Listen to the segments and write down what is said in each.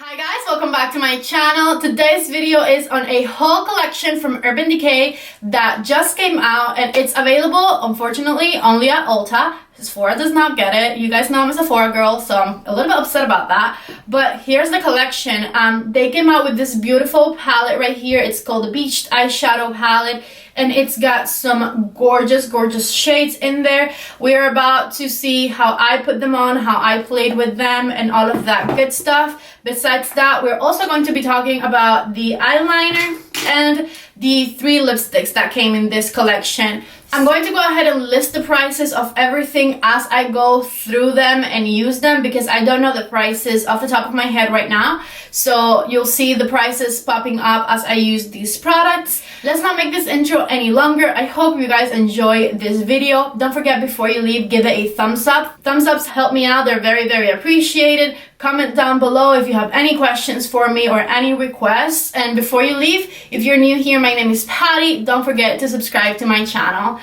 Hi guys, welcome back to my channel. Today's video is on a haul collection from Urban Decay that just came out and it's available, unfortunately, only at Ulta. Sephora does not get it. You guys know I'm a Sephora girl, so I'm a little bit upset about that. But here's the collection. They came out with this beautiful palette right here. It's called the Beached Eyeshadow Palette. And it's got some gorgeous shades in there. We're about to see how I put them on, how I played with them, and all of that good stuff. Besides that, we're also going to be talking about the eyeliner and the 3 lipsticks that came in this collection. I'm going to go ahead and list the prices of everything as I go through them and use them because I don't know the prices off the top of my head right now. So you'll see the prices popping up as I use these products. Let's not make this intro any longer. I hope you guys enjoy this video. Don't forget, before you leave, give it a thumbs up. Thumbs ups help me out. They're very appreciated. Comment down below if you have any questions for me or any requests. And before you leave, if you're new here, my name is Patty. Don't forget to subscribe to my channel.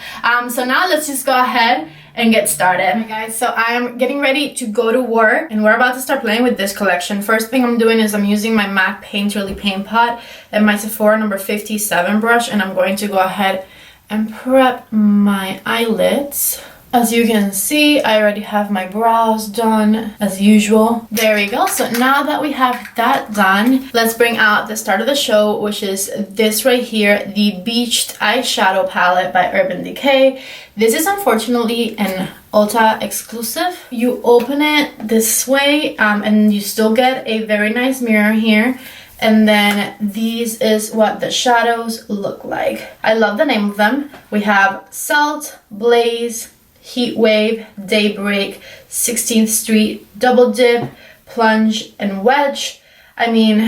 So now let's just go ahead and get started. Alright guys, so I am getting ready to go to work and we're about to start playing with this collection. First thing I'm doing is I'm using my MAC Painterly Paint Pot and my Sephora number 57 brush, and I'm going to go ahead and prep my eyelids. As you can see, I already have my brows done as usual. There we go. So now that we have that done, let's bring out the start of the show, which is this right here, the Beached Eyeshadow Palette by Urban Decay. This is unfortunately an Ulta exclusive. You open it this way and you still get a very nice mirror here. And then these is what the shadows look like. I love the name of them. We have Salt, Blaze, Heatwave, Daybreak, 16th Street, Double Dip, Plunge, and Wedge. I mean,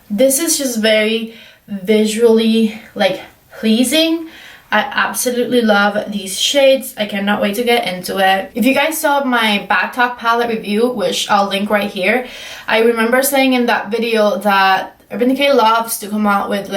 this is just very visually pleasing. I absolutely love these shades. I cannot wait to get into it. If you guys saw my Backtalk palette review, which I'll link right here, I remember saying in that video that Urban Decay loves to come out with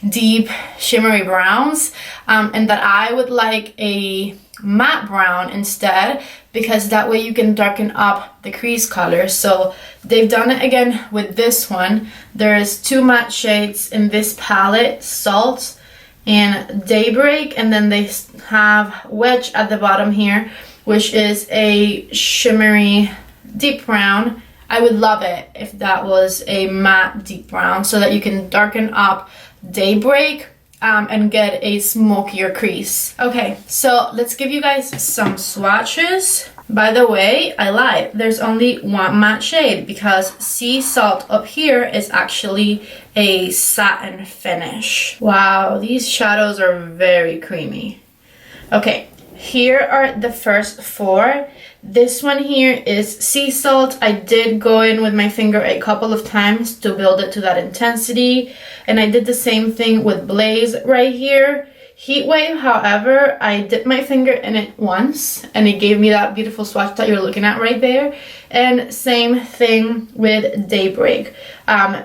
deep shimmery browns, and that I would like a matte brown instead, because that way you can darken up the crease color. So they've done it again with this one. There's 2 matte shades in this palette, Salt and Daybreak, and then they have Wedge at the bottom here, which is a shimmery deep brown. I would love it if that was a matte deep brown so that you can darken up Daybreak and get a smokier crease. Okay, so let's give you guys some swatches. By the way, I lied. There's only 1 matte shade because Sea Salt up here is actually a satin finish. Wow, these shadows are very creamy. Okay, here are the first 4. This one here is Sea Salt. I did go in with my finger a couple of times to build it to that intensity. And I did the same thing with Blaze right here. Heatwave, however, I dipped my finger in it once and it gave me that beautiful swatch that you're looking at right there. And same thing with Daybreak.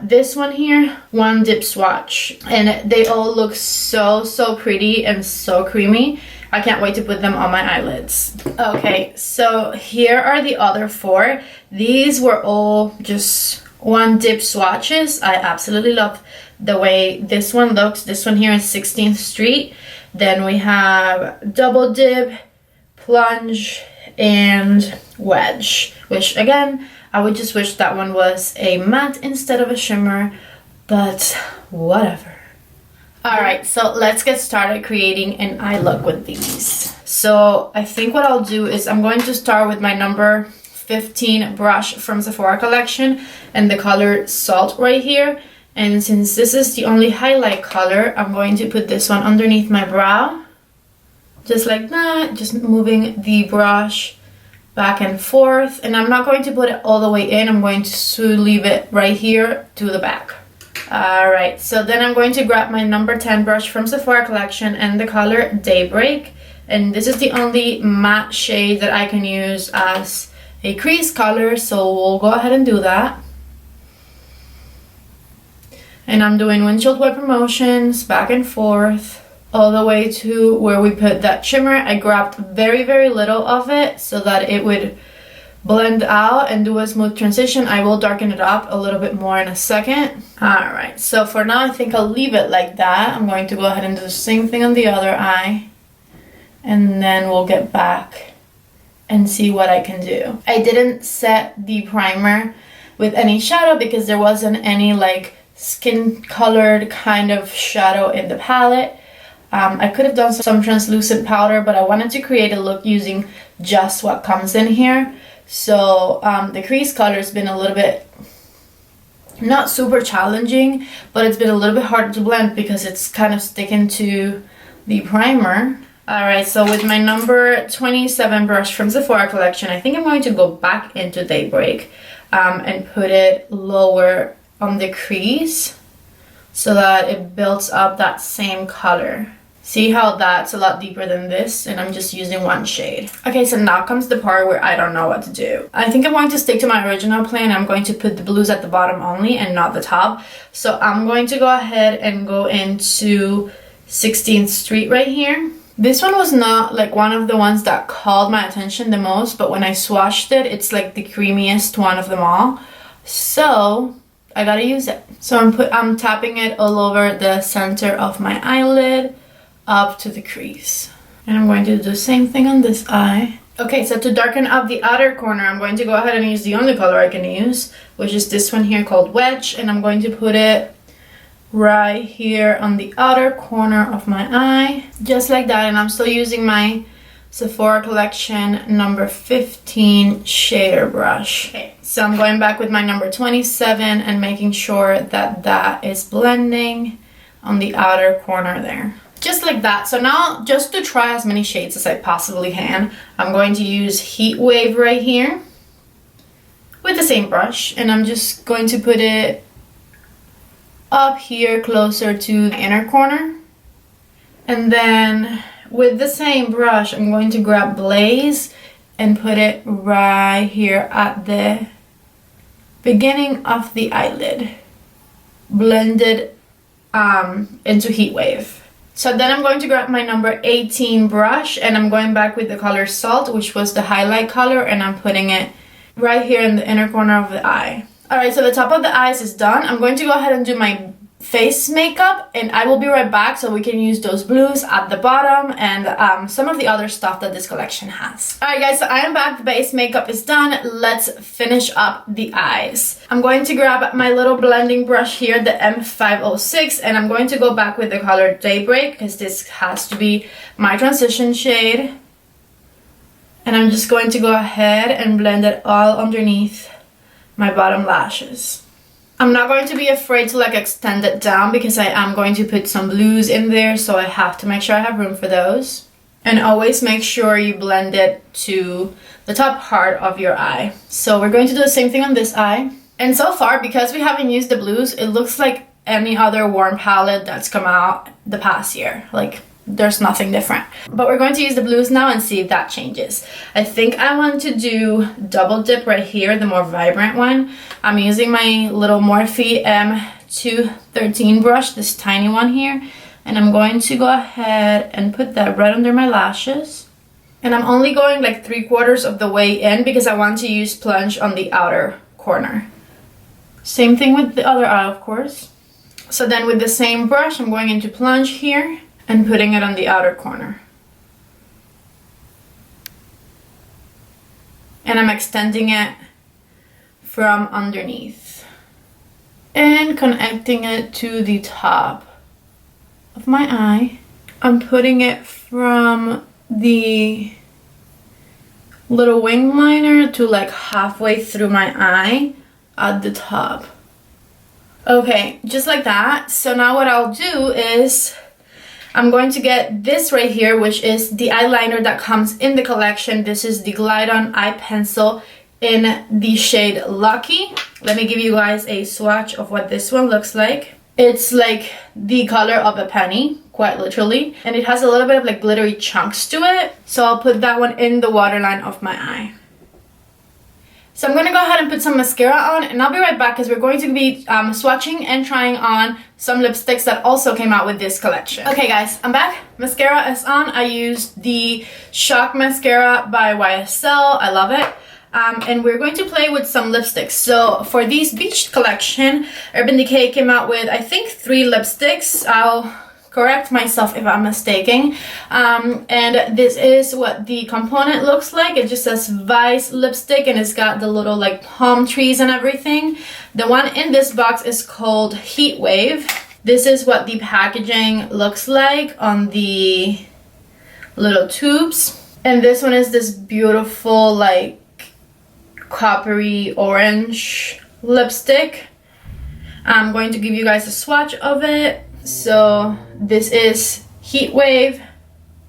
This one here, 1 dip swatch. And they all look so pretty and so creamy. I can't wait to put them on my eyelids. Okay, so here are the other 4. These were all just 1 dip swatches. I absolutely love the way this one looks. This one here is 16th Street. Then we have Double Dip, Plunge, and Wedge, which again, I would just wish that one was a matte instead of a shimmer, but whatever. Alright, so let's get started creating an eye look with these. So I think what I'll do is I'm going to start with my number 15 brush from Sephora collection and the color Salt right here. And since this is the only highlight color, I'm going to put this one underneath my brow. Just like that, just moving the brush back and forth. And I'm not going to put it all the way in, I'm going to leave it right here to the back. Alright, so then I'm going to grab my number 10 brush from Sephora collection and the color Daybreak. And this is the only matte shade that I can use as a crease color, so we'll go ahead and do that. And I'm doing windshield wiper motions back and forth all the way to where we put that shimmer. I grabbed very little of it so that it would blend out and do a smooth transition. I will darken it up a little bit more in a second. Alright, so for now I think I'll leave it like that. I'm going to go ahead and do the same thing on the other eye. And then we'll get back and see what I can do. I didn't set the primer with any shadow because there wasn't any like skin colored kind of shadow in the palette. I could have done some translucent powder, but I wanted to create a look using just what comes in here. So the crease color has been a little bit, not super challenging, but it's been a little bit harder to blend because it's kind of sticking to the primer. Alright, so with my number 27 brush from Sephora collection, I think I'm going to go back into Daybreak and put it lower on the crease so that it builds up that same color. See how that's a lot deeper than this, and I'm just using one shade. Okay, so now comes the part where I don't know what to do. I think I'm going to stick to my original plan. I'm going to put the blues at the bottom only and not the top. So I'm going to go ahead and go into 16th Street right here. This one was not like one of the ones that called my attention the most, but when I swatched it, it's like the creamiest one of them all. So I gotta use it. So I'm tapping it all over the center of my eyelid, up to the crease. And I'm going to do the same thing on this eye. Okay, so to darken up the outer corner, I'm going to go ahead and use the only color I can use, which is this one here called Wedge, and I'm going to put it right here on the outer corner of my eye, just like that. And I'm still using my Sephora collection number 15 shader brush. Okay, so I'm going back with my number 27 and making sure that that is blending on the outer corner there. Just like that. So now, just to try as many shades as I possibly can, I'm going to use Heatwave right here with the same brush, and I'm just going to put it up here closer to the inner corner. And then with the same brush, I'm going to grab Blaze and put it right here at the beginning of the eyelid, blended into Heatwave. So then I'm going to grab my number 18 brush, and I'm going back with the color Salt, which was the highlight color, and I'm putting it right here in the inner corner of the eye. Alright, so the top of the eyes is done. I'm going to go ahead and do my face makeup, and I will be right back so we can use those blues at the bottom and some of the other stuff that this collection has. Alright guys, so I am back. The base makeup is done. Let's finish up the eyes. I'm going to grab my little blending brush here, the M506, and I'm going to go back with the color Daybreak because this has to be my transition shade. And I'm just going to go ahead and blend it all underneath my bottom lashes. I'm not going to be afraid to like extend it down because I am going to put some blues in there, so I have to make sure I have room for those. And always make sure you blend it to the top part of your eye. So we're going to do the same thing on this eye. And so far, because we haven't used the blues, it looks like any other warm palette that's come out the past year. Like, there's nothing different. But we're going to use the blues now and see if that changes. I think I want to do Double Dip right here, the more vibrant one. I'm using my little Morphe M213 brush, this tiny one here. And I'm going to go ahead and put that right under my lashes. And I'm only going like 3/4 of the way in because I want to use plunge on the outer corner. Same thing with the other eye, of course. So then with the same brush, I'm going into plunge here and putting it on the outer corner. And I'm extending it from underneath and connecting it to the top of my eye. I'm putting it from the little wing liner to like halfway through my eye at the top. Okay, just like that. So now what I'll do is I'm going to get this right here, which is the eyeliner that comes in the collection. This is the Glide On Eye Pencil in the shade Lucky. Let me give you guys a swatch of what this one looks like. It's like the color of a penny, quite literally. And it has a little bit of like glittery chunks to it. So I'll put that one in the waterline of my eye. So I'm going to go ahead and put some mascara on, and I'll be right back because we're going to be swatching and trying on some lipsticks that also came out with this collection. Okay guys, I'm back. Mascara is on. I used the Shock Mascara by YSL. I love it. and we're going to play with some lipsticks. So for this beach collection, Urban Decay came out with, I think, 3 lipsticks. I'll correct myself if I'm mistaken. And this is what the component looks like. It just says Vice lipstick, and it's got the little like palm trees and everything. The one in this box is called Heatwave. This is what the packaging looks like on the little tubes. And this one is this beautiful like coppery orange lipstick. I'm going to give you guys a swatch of it. So this is Heatwave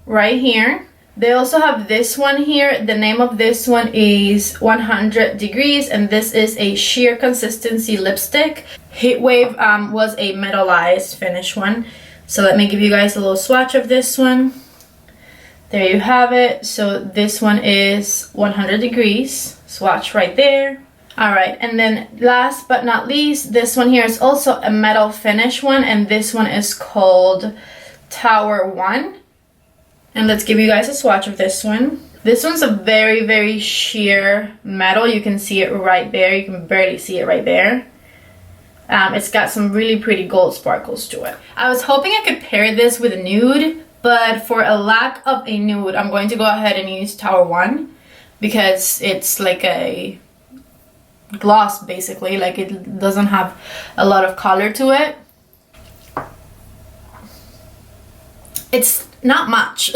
right here. They also have this one here. The name of this one is 100 Degrees, and this is a sheer consistency lipstick. Heatwave was a metallized finish one. So let me give you guys a little swatch of this one. There you have it. So this one is 100 Degrees. Swatch right there. Alright, and then last but not least, this one here is also a metal finish one, and this one is called Tower 1. And let's give you guys a swatch of this one. This one's a very, very sheer metal. You can see it right there. You can barely see it right there. It's got some really pretty gold sparkles to it. I was hoping I could pair this with a nude, but for a lack of a nude, I'm going to go ahead and use Tower 1 because it's like a gloss basically, like it doesn't have a lot of color to it. It's not much.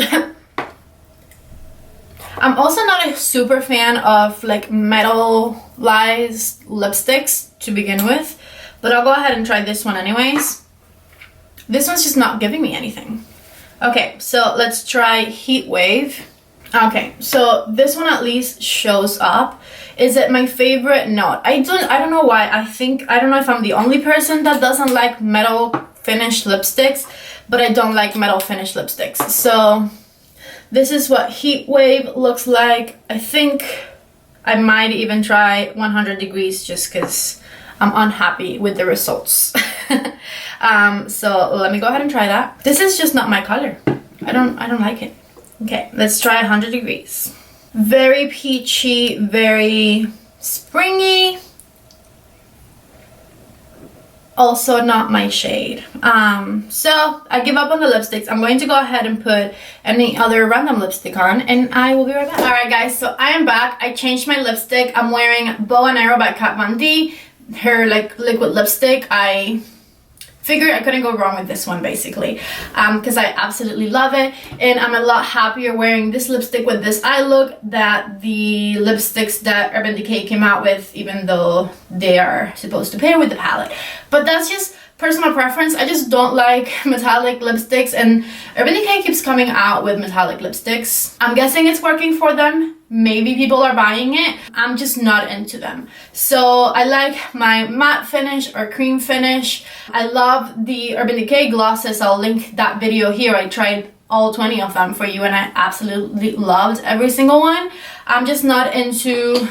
I'm also not a super fan of like metallized lipsticks to begin with, but I'll go ahead and try this one anyways. This one's just not giving me anything. Okay, so let's try Heatwave. Okay, so this one at least shows up. Is it my favorite? No, I don't know why. I don't know if I'm the only person that doesn't like metal finished lipsticks, but I don't like metal finished lipsticks. So this is what Heatwave looks like. I think I might even try 100 Degrees just because I'm unhappy with the results. So let me go ahead and try that. This is just not my color. I don't like it. Okay, let's try 100 Degrees. Very peachy, very springy. Also not my shade. So I give up on the lipsticks. I'm going to go ahead and put any other random lipstick on, and I will be right back. Alright guys, so I am back. I changed my lipstick. I'm wearing Bow and Arrow by Kat Von D. Her like liquid lipstick. I figured I couldn't go wrong with this one basically, because I absolutely love it, and I'm a lot happier wearing this lipstick with this eye look than the lipsticks that Urban Decay came out with, even though they are supposed to pair with the palette. But that's just personal preference. I just don't like metallic lipsticks, and Urban Decay keeps coming out with metallic lipsticks. I'm guessing it's working for them. Maybe people are buying it. I'm just not into them. So I like my matte finish or cream finish. I love the Urban Decay glosses. I'll link that video here. I tried all 20 of them for you, and I absolutely loved every single one. I'm just not into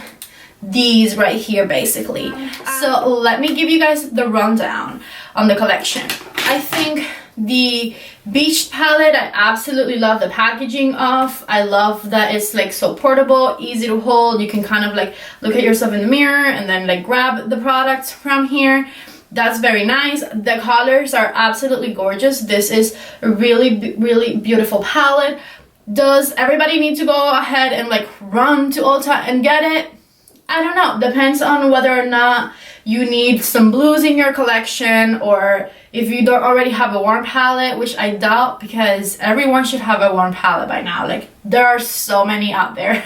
these right here basically. So let me give you guys the rundown on the collection. I think the beach palette, I absolutely love the packaging of. I love that it's like so portable, easy to hold. You can kind of like look at yourself in the mirror and then like grab the products from here. That's very nice. The colors are absolutely gorgeous. This is a really, really beautiful palette. Does everybody need to go ahead and like run to Ulta and get it? I don't know. Depends on whether or not you need some blues in your collection, or if you don't already have a warm palette, which I doubt because everyone should have a warm palette by now. Like, there are so many out there.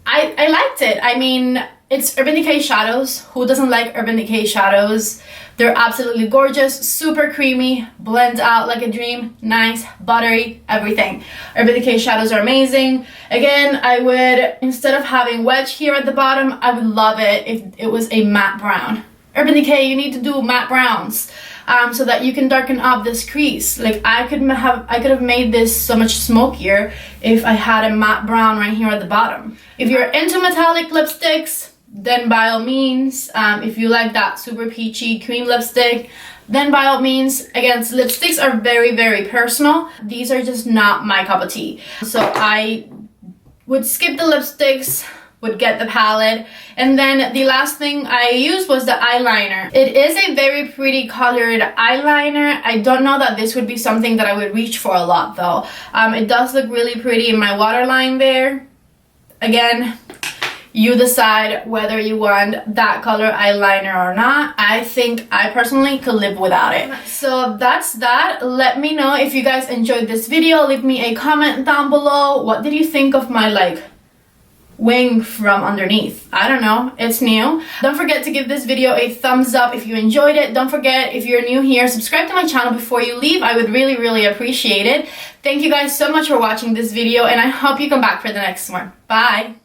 I liked it. I mean, it's Urban Decay shadows. Who doesn't like Urban Decay shadows? They're absolutely gorgeous, super creamy, blend out like a dream, nice, buttery, everything. Urban Decay shadows are amazing. Again, I would, instead of having wedge here at the bottom, I would love it if it was a matte brown. Urban Decay, you need to do matte browns so that you can darken up this crease. Like, I could have made this so much smokier if I had a matte brown right here at the bottom. If you're into metallic lipsticks, then by all means. If you like that super peachy cream lipstick, then by all means. Again, lipsticks are very, very personal. These are just not my cup of tea. So I would skip the lipsticks, would get the palette. And then the last thing I used was the eyeliner. It is a very pretty colored eyeliner. I don't know that this would be something that I would reach for a lot though. It does look really pretty in my waterline there. Again, you decide whether you want that color eyeliner or not. I think I personally could live without it. So that's that. Let me know if you guys enjoyed this video. Leave me a comment down below. What did you think of my like wing from underneath? I don't know, it's new. Don't forget to give this video a thumbs up if you enjoyed it. Don't forget, if you're new here, subscribe to my channel before you leave. I would really appreciate it. Thank you guys so much for watching this video, and I hope you come back for the next one. Bye.